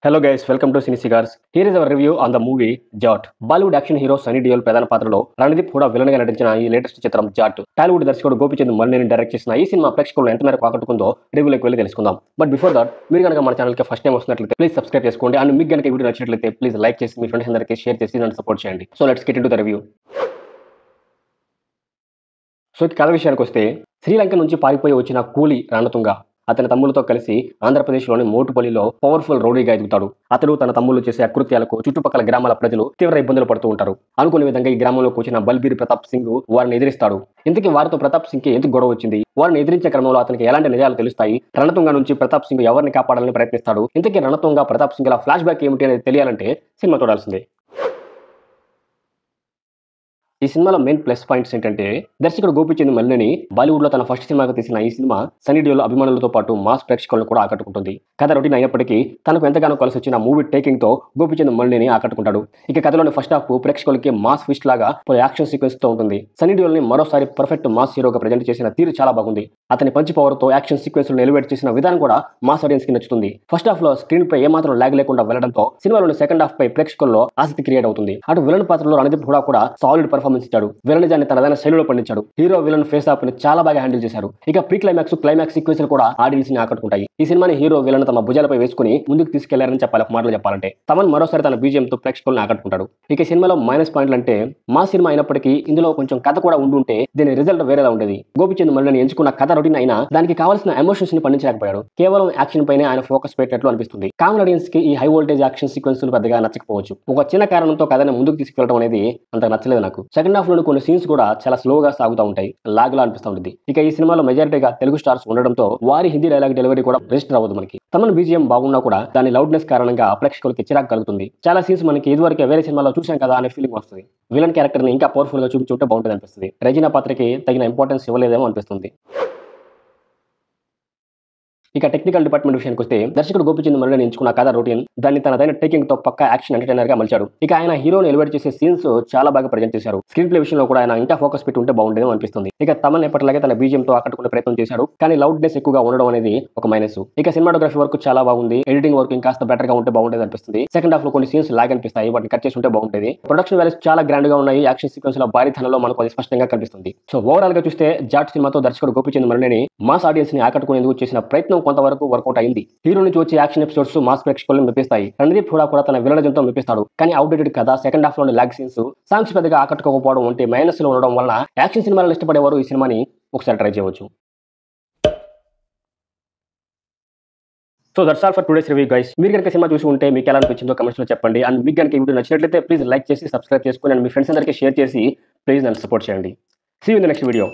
Hello guys, welcome to Cine Cigars. Here is our review on the movie Jaat. Bollywood action hero Sunny Deol ప్రధాన పాత్రలో రణదీప్ కూడా villain గా నటించిన ఈ లేటెస్ట్ చిత్రం జాట్. టాలీవుడ్ దర్శకుడు గోపీచంద్ మల్లిని డైరెక్ట్ చేసిన ఈ సినిమా ప్రేక్షకులను ఎంత మేరకు ఆకట్టుకుందో రివ్యూలోకి వెళ్ళి తెలుసుకుందాం. బట్ బిఫోర్ దట్ మీరు కనుక మన ఛానల్ కి ఫస్ట్ టైం వస్తున్నట్లయితే ప్లీజ్ సబ్స్క్రైబ్ చేసుకోండి అండ్ మీకు కనుక వీడియో నచ్చినట్లయితే ప్లీజ్ లైక్ చేసి మీ ఫ్రెండ్స్ అందరికీ షేర్ చేసి నన్ను సపోర్ట్ చేయండి. So let's get into the review. So కథ విషయానికి వస్తే శ్రీలంక నుంచి పారిపోయి వచ్చిన కూలీ రణతుంగ అతని తమ్ములతో కలిసి ఆంధ్రప్రదేశ్లోని మోటుపల్లిలో పవర్ఫుల్ రౌడీగా ఎదుగుతాడు. అతడు తన తమ్ముళ్ళు చేసే అకృత్యాలకు చుట్టుపక్కల గ్రామాల ప్రజలు తీవ్ర ఇబ్బందులు పడుతూ ఉంటారు. అనుకునే విధంగా ఈ గ్రామంలోకి వచ్చిన బల్బీర్ ప్రతాప్ సింగ్ వారిని ఎదిరిస్తాడు. ఇంతకీ వారితో ప్రతాప్ సింగ్ కి ఎందుకు గొడవ వచ్చింది, వారిని ఎదిరించే క్రమంలో అతనికి ఎలాంటి నిజాలు తెలుస్తాయి, రణతుంగ నుంచి ప్రతాప్ సింగ్ ఎవరిని కాపాడాలని ప్రయత్నిస్తాడు, ఇంతకీ రణతుంగ ప్రతాప్ సింగ్ ఫ్లాష్ బ్యాక్ ఏమిటి అనేది తెలియాలంటే సినిమా చూడాల్సిందే. ఈ సినిమాలో మెయిన్ ప్లస్ పాయింట్స్ ఏంటంటే దర్శకుడు గోపీచంద్ మల్లిని బాలీవుడ్ లో తన ఫస్ట్ సినిమాగా తీసిన ఈ సినిమా సన్నీ డియోల్ అభిమానులతో పాటు మాస్ ప్రేక్షకులను కూడా ఆకట్టుకుంటుంది. కథ రొటీన్ అయినప్పటికీ తనకు ఎంతగానో కలిసి వచ్చిన మూవీ టేకింగ్ తో గోపీచంద్ మల్లిని ఆకట్టుకుంటాడు. ఇక కథలోని ఫస్ట్ హాఫ్ ప్రేక్షకులకి మాస్ ఫిస్ట్ లాగా యాక్షన్ సీక్వెన్స్ తో ఉంటుంది. సన్నీ డియోల్ ని మరోసారి పర్ఫెక్ట్ మాస్ హీరోగా ప్రజెంట్ చేసిన తీరు చాలా బాగుంది. అతని పంచి పవర్ తో యాక్షన్ సీక్వెన్స్ ఎలివేట్ చేసిన విధానం కూడా మాస్ ఆడియన్స్ కి నచ్చుతుంది. ఫస్ట్ హాఫ్ లో స్క్రీన్ పై ఏమాత్రం లాగ్ లేకుండా వెళ్లడంతో సినిమాలోని సెకండ్ హాఫ్ పై ప్రేక్షకుల్లో ఆసక్తి క్రియేట్ అవుతుంది. అటు విలన్ పాత్రలో రణదీప్ కూడా సాలిడ్ పర్ఫార్మెన్స్ ఇచ్చాడు. విలన్ తనదైన శైలిలో పండించాడు. హీరో విలన్ ఫేస్ ఆఫ్ ని చాలా బాగా హ్యాండిల్ చేశారు. ఇక ప్రీ క్లైమాక్స్ సీక్వెన్స్ కూడా ఆడియన్స్ ని ఆకట్టుకుంటాయి. ఈ సినిమాని హీరో విలన్ తమ భుజాలపై వేసుకుని ముందుకు తీసుకెళ్లారని చెప్పాలి. ఒక మాటలు చెప్పాలంటే తమన్ మరోసారి తన బీజిఎం తో ప్రేక్షకులను ఆకట్టుకుంటాడు. ఇక సినిమాలో మైనస్ పాయింట్లు అంటే మా సినిమా అయినప్పటికీ ఇందులో కొంచెం కథ కూడా ఉండుంటే దీని రిజల్ట్ వేరేలా ఉండేది. గోపీచంద్ మల్లిని ఎంచుకున్న కథ రొటీన్ అయినా దానికి కావాల్సిన ఎమోషన్స్ ని పండించలేకపోయాడు. కేవలం యాక్షన్ పైనే ఆయన ఫోకస్ పెట్టినట్లు అనిపిస్తుంది. కామన్ ఆడియన్స్ కి ఈ హై వోల్టేజ్ యాక్షన్ సీక్వెన్స్ పెద్దగా నచ్చకపోవచ్చు. ఒక చిన్న కారణంతో కథని ముందుకు తీసుకెళ్లడం అనేది అంత నచ్చలేదు నాకు. సెకండ్ హాఫ్ లోని కొన్ని సీన్స్ కూడా చాలా స్లోగా సాగుతూ ఉంటాయి, లాగ్లా అనిపిస్తూ ఉంటుంది. ఇక ఈ సినిమాలో మెజారిటీగా తెలుగు స్టార్స్ ఉండడంతో వారి హిందీ డైలాగ్ డెలివరీ కూడా రిజిస్టర్ అవ్వదు. మనకి తమన్ బీజిఎం బాగున్నా కూడా దాని లౌడ్నెస్ కారణంగా ప్రేక్షకులకి చిరాకు కలుగుతుంది. చాలా సీన్స్ మనకి ఇదివరకే వేరే సినిమాలో చూసాం కదా అనే ఫీలింగ్ వస్తుంది. విలన్ క్యారెక్టర్ ని ఇంకా పవర్ఫుల్ గా చూపించుంటే బాగుంటుంది అనిపిస్తుంది. రెజినా పాత్రకి తగిన ఇంపార్టెన్స్ ఇవ్వలేదేమో అనిపిస్తుంది. ఇక టెక్నికల్ డిపార్ట్మెంట్ విషయానికి వస్తే దర్శకుడు గోపీచంద్ మల్లిని ఎంచుకున్న కథ రొటీన్ దాన్ని తనదైన టేకింగ్ తో పక్కా యాక్షన్ ఎంటర్టైనర్ గా మలిచాడు. ఇక ఆయన హీరోని ఎలివేట్ చేసే సీన్స్ చాలా బాగా ప్రజెంట్ చేశారు. స్క్రీన్ ప్లే విషయంలో కూడా ఆయన ఇంకా ఫోకస్ పెట్టి ఉంటే బాగుండేది అనిపిస్తుంది. ఇక తమన్ ఎప్పటిలాగే తన బీజిఎం తో ఆకట్టుకునే ప్రయత్నం చేశాడు, కానీ లౌడ్నెస్ ఎక్కువగా ఉండడం అనేది ఒక మైనస్. ఇక సినిమాటోగ్రఫీ వర్క్ చాలా బాగుంది. ఎడిటింగ్ వర్క్ ఇంకా బెటర్ గా ఉంటే బాగుండేది అనిపిస్తుంది. సెకండ్ హాఫ్ లో కొన్ని సీన్స్ లాగ్ అనిపిస్తాయి, వాటిని కట్ చేసి ఉంటే బాగుండేది. ప్రొడక్షన్ వాల్యూస్ చాలా గ్రాండ్ గా ఉన్నాయి. యాక్షన్ సీక్వెన్స్ లో భారీ ధనలో మనకు అది స్పష్టంగా కనిపిస్తుంది. సో ఓవరాల్ గా చూస్తే జాట్ సినిమాతో దర్శకుడు గోపీచంద్ మల్లిని మాస్ ఆడియన్స్ ని ఆకట్టుకునేందుకు చేసిన ప్రయత్నం కొంతవరకు వర్కౌట్ అయింది. హీరో నుంచి వచ్చే యాక్షన్ ఎపిసోడ్స్ మాస్ ప్రేక్షకులను మెప్పిస్తాయి. రణదీప్ కూడా తన విలనజంతో మెప్పిస్తాడు. కానీ అవుట్డేటెడ్ కథ, సెకండ్ హాఫ్ లోని లాగ్ సీన్స్, సాంగ్స్ పెద్దగా ఆకట్టుకోకపోవడం వంటి మైనస్ లో ఉండడం వలన యాక్షన్ సినిమాలను ఇష్టపడేవారు ఈ సినిమాని ఒకసారి ట్రై చేయవచ్చు. So that's all for today's review guys. మీరు కనుక సినిమా చూసి ఉంటే మీకు ఎలా అనిపించిందో కమెంట్స్ లో చెప్పండి. అండ్ మీకు కనుక ఈ వీడియో నచ్చినట్లయితే ప్లీజ్ లైక్ చేసి సబ్స్క్రైబ్ చేసుకుని అండ్ మీ ఫ్రెండ్స్ అందరికీ షేర్ చేసి ప్లీజ్ నన్ను సపోర్ట్ చేయండి. See you in the next video.